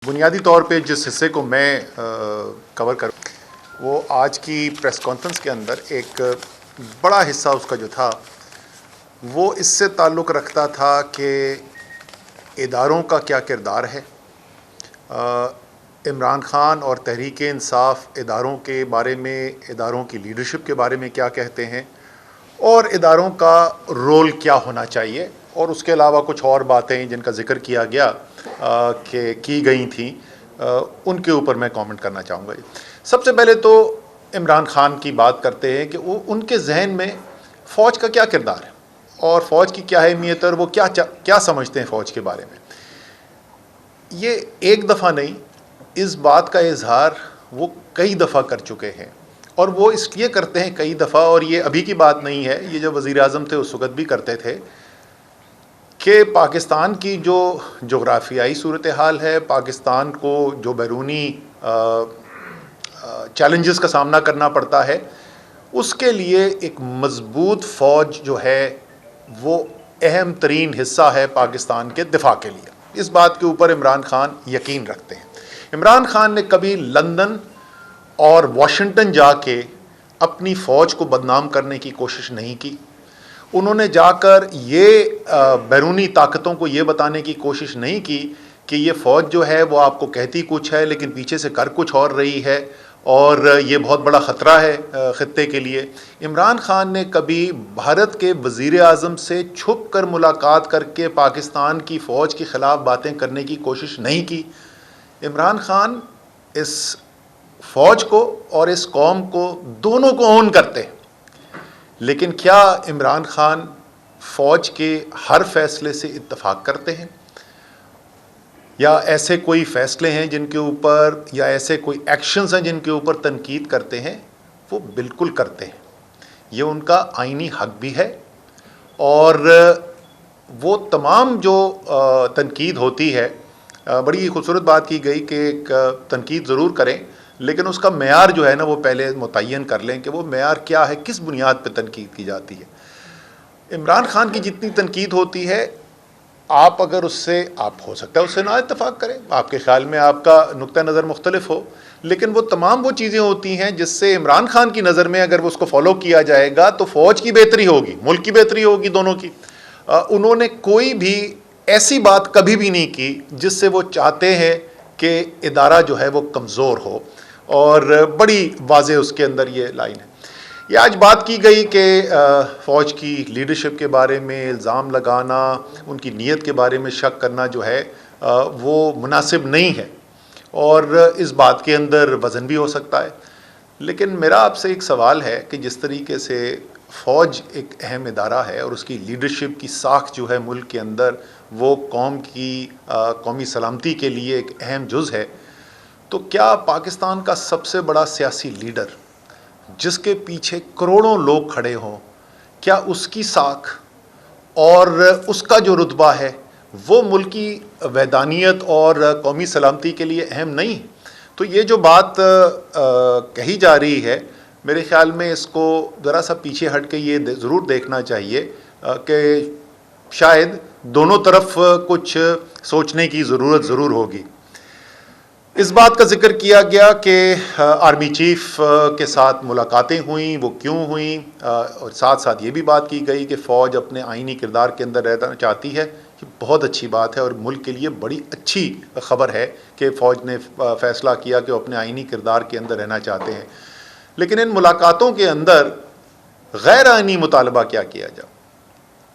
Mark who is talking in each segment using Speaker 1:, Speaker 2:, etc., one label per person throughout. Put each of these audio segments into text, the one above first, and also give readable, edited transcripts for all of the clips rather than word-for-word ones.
Speaker 1: بنیادی طور پہ جس حصے کو میں کور کروں وہ آج کی پریس کانفرنس کے اندر ایک بڑا حصہ اس کا جو تھا وہ اس سے تعلق رکھتا تھا کہ اداروں کا کیا کردار ہے، عمران خان اور تحریک انصاف اداروں کے بارے میں، اداروں کی لیڈرشپ کے بارے میں کیا کہتے ہیں اور اداروں کا رول کیا ہونا چاہیے، اور اس کے علاوہ کچھ اور باتیں جن کا ذکر کیا گیا کہ کی گئی تھیں، ان کے اوپر میں کامنٹ کرنا چاہوں گا۔ سب سے پہلے تو عمران خان کی بات کرتے ہیں کہ وہ ان کے ذہن میں فوج کا کیا کردار ہے اور فوج کی کیا اہمیت ہے اور وہ کیا سمجھتے ہیں فوج کے بارے میں۔ یہ ایک دفعہ نہیں، اس بات کا اظہار وہ کئی دفعہ کر چکے ہیں، اور وہ اس لیے کرتے ہیں کئی دفعہ، اور یہ ابھی کی بات نہیں ہے، یہ جو وزیر اعظم تھے اس وقت بھی کرتے تھے، کہ پاکستان کی جو جغرافیائی صورتحال ہے، پاکستان کو جو بیرونی چیلنجز کا سامنا کرنا پڑتا ہے، اس کے لیے ایک مضبوط فوج جو ہے وہ اہم ترین حصہ ہے پاکستان کے دفاع کے لیے۔ اس بات کے اوپر عمران خان یقین رکھتے ہیں۔ عمران خان نے کبھی لندن اور واشنگٹن جا کے اپنی فوج کو بدنام کرنے کی کوشش نہیں کی۔ انہوں نے جا کر یہ بیرونی طاقتوں کو یہ بتانے کی کوشش نہیں کی کہ یہ فوج جو ہے وہ آپ کو کہتی کچھ ہے لیکن پیچھے سے کر کچھ اور رہی ہے، اور یہ بہت بڑا خطرہ ہے خطے کے لیے۔ عمران خان نے کبھی بھارت کے وزیر اعظم سے چھپ کر ملاقات کر کے پاکستان کی فوج کے خلاف باتیں کرنے کی کوشش نہیں کی۔ عمران خان اس فوج کو اور اس قوم کو دونوں کو اون کرتے ہیں، لیکن کیا عمران خان فوج کے ہر فیصلے سے اتفاق کرتے ہیں، یا ایسے کوئی فیصلے ہیں جن کے اوپر، یا ایسے کوئی ایکشنز ہیں جن کے اوپر تنقید کرتے ہیں؟ وہ بالکل کرتے ہیں، یہ ان کا آئینی حق بھی ہے، اور وہ تمام جو تنقید ہوتی ہے، بڑی خوبصورت بات کی گئی کہ ایک تنقید ضرور کریں لیکن اس کا معیار جو ہے نا وہ پہلے متعین کر لیں کہ وہ معیار کیا ہے، کس بنیاد پہ تنقید کی جاتی ہے۔ عمران خان کی جتنی تنقید ہوتی ہے، آپ اگر اس سے، آپ ہو سکتا ہے اس سے نہ اتفاق کریں، آپ کے خیال میں آپ کا نقطہ نظر مختلف ہو، لیکن وہ تمام وہ چیزیں ہوتی ہیں جس سے عمران خان کی نظر میں اگر اس کو فالو کیا جائے گا تو فوج کی بہتری ہوگی، ملک کی بہتری ہوگی، دونوں کی۔ انہوں نے کوئی بھی ایسی بات کبھی بھی نہیں کی جس سے وہ چاہتے ہیں کہ ادارہ جو ہے وہ کمزور ہو، اور بڑی واضح اس کے اندر یہ لائن ہے۔ یہ آج بات کی گئی کہ فوج کی لیڈرشپ کے بارے میں الزام لگانا، ان کی نیت کے بارے میں شک کرنا جو ہے وہ مناسب نہیں ہے، اور اس بات کے اندر وزن بھی ہو سکتا ہے۔ لیکن میرا آپ سے ایک سوال ہے کہ جس طریقے سے فوج ایک اہم ادارہ ہے اور اس کی لیڈرشپ کی ساکھ جو ہے ملک کے اندر وہ قوم کی قومی سلامتی کے لیے ایک اہم جز ہے، تو کیا پاکستان کا سب سے بڑا سیاسی لیڈر جس کے پیچھے کروڑوں لوگ کھڑے ہوں، کیا اس کی ساکھ اور اس کا جو رتبہ ہے وہ ملکی وحدانیت اور قومی سلامتی کے لیے اہم نہیں؟ تو یہ جو بات کہی جا رہی ہے، میرے خیال میں اس کو ذرا سا پیچھے ہٹ کے یہ ضرور دیکھنا چاہیے کہ شاید دونوں طرف کچھ سوچنے کی ضرورت ضرور ہوگی۔ اس بات کا ذکر کیا گیا کہ آرمی چیف کے ساتھ ملاقاتیں ہوئیں، وہ کیوں ہوئیں، اور ساتھ ساتھ یہ بھی بات کی گئی کہ فوج اپنے آئینی کردار کے اندر رہنا چاہتی ہے۔ یہ بہت اچھی بات ہے اور ملک کے لیے بڑی اچھی خبر ہے کہ فوج نے فیصلہ کیا کہ وہ اپنے آئینی کردار کے اندر رہنا چاہتے ہیں۔ لیکن ان ملاقاتوں کے اندر غیر آئینی مطالبہ کیا جائے؟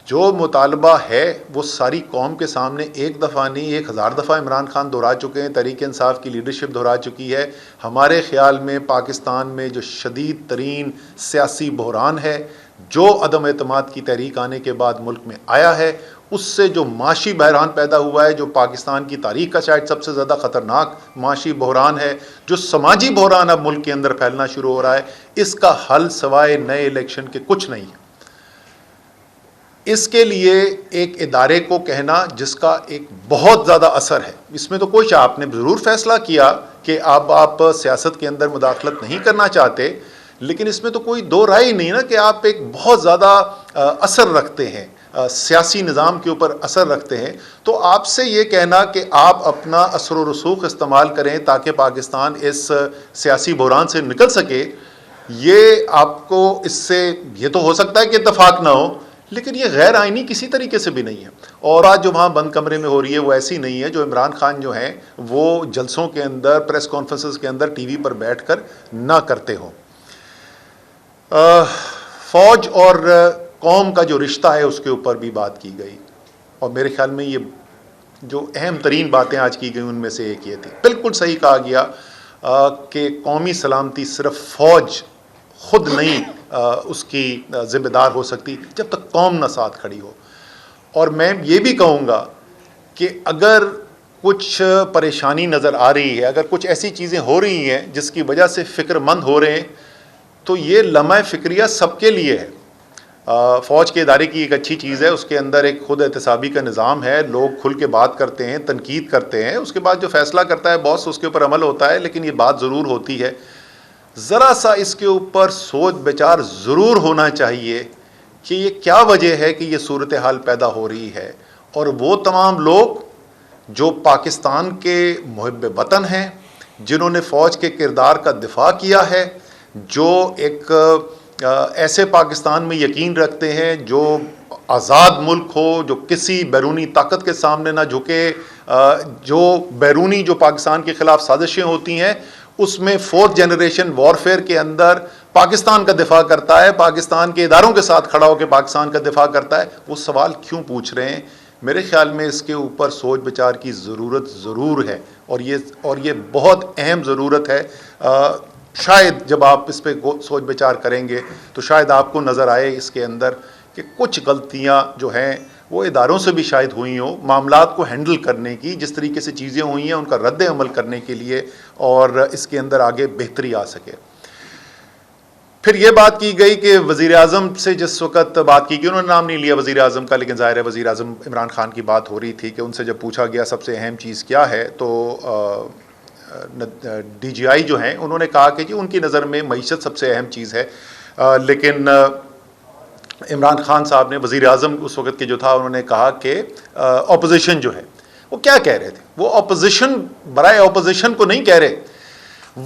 Speaker 1: جو مطالبہ ہے وہ ساری قوم کے سامنے ایک دفعہ نہیں، 1000 دفعہ عمران خان دہرا چکے ہیں، تحریک انصاف کی لیڈرشپ دہرا چکی ہے۔ ہمارے خیال میں پاکستان میں جو شدید ترین سیاسی بحران ہے، جو عدم اعتماد کی تحریک آنے کے بعد ملک میں آیا ہے، اس سے جو معاشی بحران پیدا ہوا ہے، جو پاکستان کی تاریخ کا شاید سب سے زیادہ خطرناک معاشی بحران ہے، جو سماجی بحران اب ملک کے اندر پھیلنا شروع ہو رہا ہے، اس کا حل سوائے نئے الیکشن کے کچھ نہیں ہے۔ اس کے لیے ایک ادارے کو کہنا جس کا ایک بہت زیادہ اثر ہے، اس میں تو کوئی آپ نے ضرور فیصلہ کیا کہ اب آپ سیاست کے اندر مداخلت نہیں کرنا چاہتے، لیکن اس میں تو کوئی دو رائے نہیں نا کہ آپ ایک بہت زیادہ اثر رکھتے ہیں سیاسی نظام کے اوپر اثر رکھتے ہیں، تو آپ سے یہ کہنا کہ آپ اپنا اثر و رسوخ استعمال کریں تاکہ پاکستان اس سیاسی بحران سے نکل سکے، یہ آپ کو اس سے یہ تو ہو سکتا ہے کہ اتفاق نہ ہو، لیکن یہ غیر آئینی کسی طریقے سے بھی نہیں ہے. اور آج جو وہاں بند کمرے میں ہو رہی ہے وہ ایسی نہیں ہے جو عمران خان جو ہیں وہ جلسوں کے اندر، پریس کانفرنسز کے اندر ٹی وی پر بیٹھ کر نہ کرتے ہوں. فوج اور قوم کا جو رشتہ ہے اس کے اوپر بھی بات کی گئی، اور میرے خیال میں یہ جو اہم ترین باتیں آج کی گئی ان میں سے ایک یہ تھی. بالکل صحیح کہا گیا کہ قومی سلامتی صرف فوج خود نہیں اس کی ذمہ دار ہو سکتی جب تک قوم نہ ساتھ کھڑی ہو. اور میں یہ بھی کہوں گا کہ اگر کچھ پریشانی نظر آ رہی ہے، اگر کچھ ایسی چیزیں ہو رہی ہیں جس کی وجہ سے فکر مند ہو رہے ہیں، تو یہ لمحہ فکریہ سب کے لیے ہے. فوج کے ادارے کی ایک اچھی چیز ہے، اس کے اندر ایک خود احتسابی کا نظام ہے، لوگ کھل کے بات کرتے ہیں، تنقید کرتے ہیں، اس کے بعد جو فیصلہ کرتا ہے باس اس کے اوپر عمل ہوتا ہے. لیکن یہ بات ضرور ہوتی ہے، ذرا سا اس کے اوپر سوچ بچار ضرور ہونا چاہیے کہ یہ کیا وجہ ہے کہ یہ صورتحال پیدا ہو رہی ہے. اور وہ تمام لوگ جو پاکستان کے محب وطن ہیں، جنہوں نے فوج کے کردار کا دفاع کیا ہے، جو ایک ایسے پاکستان میں یقین رکھتے ہیں جو آزاد ملک ہو، جو کسی بیرونی طاقت کے سامنے نہ جھکے، جو بیرونی جو پاکستان کے خلاف سازشیں ہوتی ہیں اس میں فورتھ جنریشن وارفیئر کے اندر پاکستان کا دفاع کرتا ہے، پاکستان کے اداروں کے ساتھ کھڑا ہو کے پاکستان کا دفاع کرتا ہے، وہ سوال کیوں پوچھ رہے ہیں؟ میرے خیال میں اس کے اوپر سوچ بچار کی ضرورت ضرور ہے، اور یہ بہت اہم ضرورت ہے. شاید جب آپ اس پہ سوچ بچار کریں گے تو شاید آپ کو نظر آئے اس کے اندر کہ کچھ غلطیاں جو ہیں وہ اداروں سے بھی شاید ہوئی ہوں، معاملات کو ہینڈل کرنے کی جس طریقے سے چیزیں ہوئی ہیں ان کا رد عمل کرنے کے لیے، اور اس کے اندر آگے بہتری آ سکے. پھر یہ بات کی گئی کہ وزیر اعظم سے جس وقت بات کی گئی، انہوں نے نام نہیں لیا وزیر اعظم کا، لیکن ظاہر ہے وزیر اعظم عمران خان کی بات ہو رہی تھی کہ ان سے جب پوچھا گیا سب سے اہم چیز کیا ہے، تو ڈی جی آئی جو ہیں انہوں نے کہا کہ جی ان کی نظر میں معیشت سب سے اہم چیز ہے. لیکن عمران خان صاحب نے، وزیر اعظم اس وقت کے جو تھا، انہوں نے کہا کہ اپوزیشن جو ہے وہ کیا کہہ رہے تھے، وہ اپوزیشن برائے اپوزیشن کو نہیں کہہ رہے،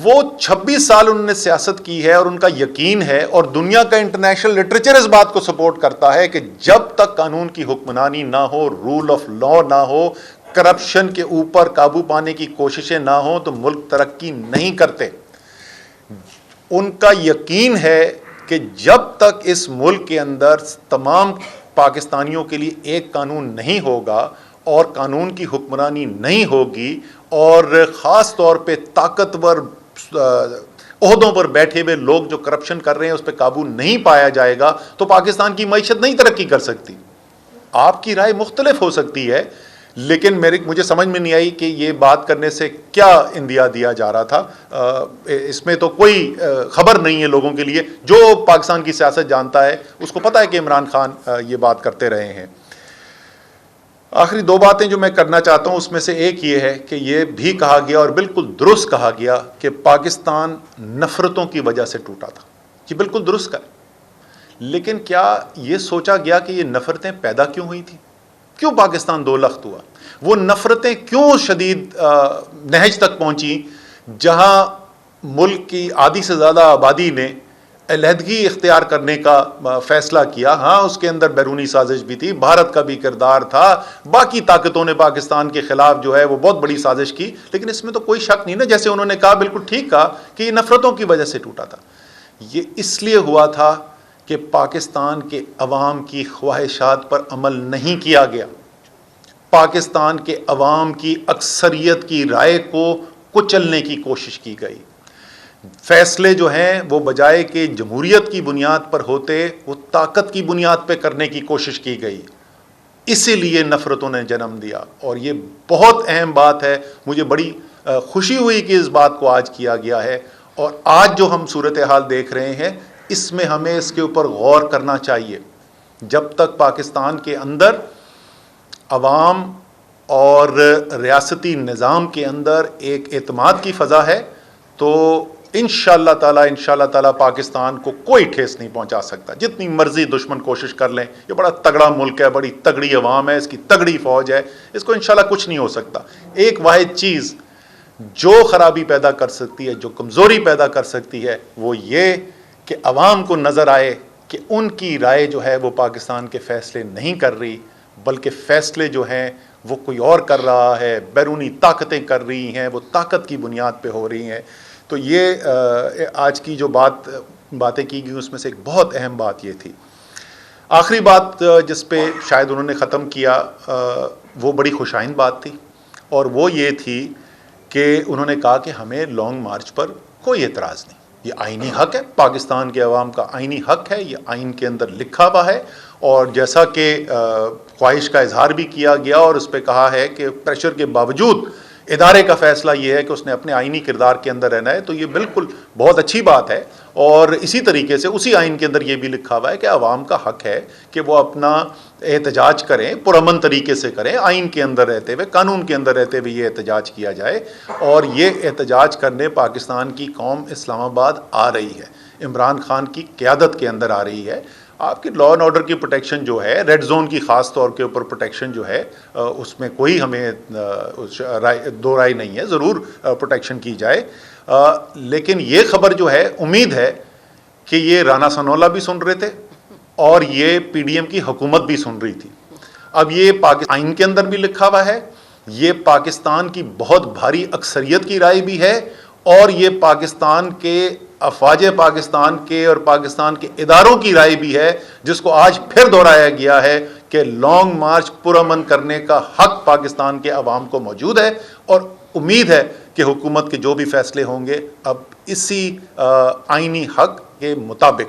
Speaker 1: وہ 26 سال انہوں نے سیاست کی ہے اور ان کا یقین ہے، اور دنیا کا انٹرنیشنل لٹریچر اس بات کو سپورٹ کرتا ہے کہ جب تک قانون کی حکمرانی نہ ہو، رول آف لا نہ ہو، کرپشن کے اوپر قابو پانے کی کوششیں نہ ہوں تو ملک ترقی نہیں کرتے. ان کا یقین ہے کہ جب تک اس ملک کے اندر تمام پاکستانیوں کے لیے ایک قانون نہیں ہوگا اور قانون کی حکمرانی نہیں ہوگی، اور خاص طور پہ طاقتور عہدوں پر بیٹھے ہوئے لوگ جو کرپشن کر رہے ہیں اس پہ قابو نہیں پایا جائے گا، تو پاکستان کی معیشت نہیں ترقی کر سکتی. آپ کی رائے مختلف ہو سکتی ہے، لیکن مجھے سمجھ میں نہیں آئی کہ یہ بات کرنے سے کیا اندیا دیا جا رہا تھا. اس میں تو کوئی خبر نہیں ہے لوگوں کے لیے. جو پاکستان کی سیاست جانتا ہے اس کو پتہ ہے کہ عمران خان یہ بات کرتے رہے ہیں. آخری دو باتیں جو میں کرنا چاہتا ہوں اس میں سے ایک یہ ہے کہ یہ بھی کہا گیا اور بالکل درست کہا گیا کہ پاکستان نفرتوں کی وجہ سے ٹوٹا تھا. یہ بالکل درست ہے، لیکن کیا یہ سوچا گیا کہ یہ نفرتیں پیدا کیوں ہوئی تھیں؟ کیوں پاکستان دو لخت ہوا؟ وہ نفرتیں کیوں شدید نہج تک پہنچی جہاں ملک کی آدھی سے زیادہ آبادی نے علیحدگی اختیار کرنے کا فیصلہ کیا؟ ہاں اس کے اندر بیرونی سازش بھی تھی، بھارت کا بھی کردار تھا، باقی طاقتوں نے پاکستان کے خلاف جو ہے وہ بہت بڑی سازش کی، لیکن اس میں تو کوئی شک نہیں نا، جیسے انہوں نے کہا بالکل ٹھیک کہا کہ یہ نفرتوں کی وجہ سے ٹوٹا تھا. یہ اس لیے ہوا تھا کہ پاکستان کے عوام کی خواہشات پر عمل نہیں کیا گیا، پاکستان کے عوام کی اکثریت کی رائے کو کچلنے کی کوشش کی گئی. فیصلے جو ہیں وہ بجائے کہ جمہوریت کی بنیاد پر ہوتے، وہ طاقت کی بنیاد پہ کرنے کی کوشش کی گئی. اسی لیے نفرتوں نے جنم دیا، اور یہ بہت اہم بات ہے. مجھے بڑی خوشی ہوئی کہ اس بات کو آج کیا گیا ہے، اور آج جو ہم صورتحال دیکھ رہے ہیں اس میں ہمیں اس کے اوپر غور کرنا چاہیے. جب تک پاکستان کے اندر عوام اور ریاستی نظام کے اندر ایک اعتماد کی فضا ہے تو انشاءاللہ تعالی پاکستان کو کوئی ٹھیس نہیں پہنچا سکتا. جتنی مرضی دشمن کوشش کر لیں, یہ بڑا تگڑا ملک ہے, بڑی تگڑی عوام ہے, اس کی تگڑی فوج ہے, اس کو انشاءاللہ کچھ نہیں ہو سکتا. ایک واحد چیز جو خرابی پیدا کر سکتی ہے, جو کمزوری پیدا کر سکتی ہے, وہ یہ کہ عوام کو نظر آئے کہ ان کی رائے جو ہے وہ پاکستان کے فیصلے نہیں کر رہی, بلکہ فیصلے جو ہیں وہ کوئی اور کر رہا ہے, بیرونی طاقتیں کر رہی ہیں, وہ طاقت کی بنیاد پہ ہو رہی ہیں. تو یہ آج کی جو باتیں کی گئی اس میں سے ایک بہت اہم بات یہ تھی. آخری بات جس پہ شاید انہوں نے ختم کیا وہ بڑی خوش آئند بات تھی, اور وہ یہ تھی کہ انہوں نے کہا کہ ہمیں لانگ مارچ پر کوئی اعتراض نہیں, یہ آئینی حق ہے, پاکستان کے عوام کا آئینی حق ہے, یہ آئین کے اندر لکھا ہوا ہے. اور جیسا کہ خواہش کا اظہار بھی کیا گیا اور اس پہ کہا ہے کہ پریشر کے باوجود ادارے کا فیصلہ یہ ہے کہ اس نے اپنے آئینی کردار کے اندر رہنا ہے, تو یہ بالکل بہت اچھی بات ہے. اور اسی طریقے سے اسی آئین کے اندر یہ بھی لکھا ہوا ہے کہ عوام کا حق ہے کہ وہ اپنا احتجاج کریں, پرامن طریقے سے کریں, آئین کے اندر رہتے ہوئے, قانون کے اندر رہتے ہوئے یہ احتجاج کیا جائے. اور یہ احتجاج کرنے پاکستان کی قوم اسلام آباد آ رہی ہے, عمران خان کی قیادت کے اندر آ رہی ہے. آپ کی لا اینڈ آرڈر کی پروٹیکشن جو ہے, ریڈ زون کی خاص طور کے اوپر پروٹیکشن جو ہے, اس میں کوئی ہمیں دو رائے نہیں ہے, ضرور پروٹیکشن کی جائے. لیکن یہ خبر جو ہے, امید ہے کہ یہ رانا ثناءاللہ بھی سن رہے تھے اور یہ پی ڈی ایم کی حکومت بھی سن رہی تھی. اب یہ آئین کے اندر بھی لکھا ہوا ہے, یہ پاکستان کی بہت بھاری اکثریت کی رائے بھی ہے, اور یہ پاکستان کے افواج پاکستان کے اور پاکستان کے اداروں کی رائے بھی ہے, جس کو آج پھر دہرایا گیا ہے کہ لانگ مارچ پرامن کرنے کا حق پاکستان کے عوام کو موجود ہے. اور امید ہے کہ حکومت کے جو بھی فیصلے ہوں گے اب اسی آئینی حق کے مطابق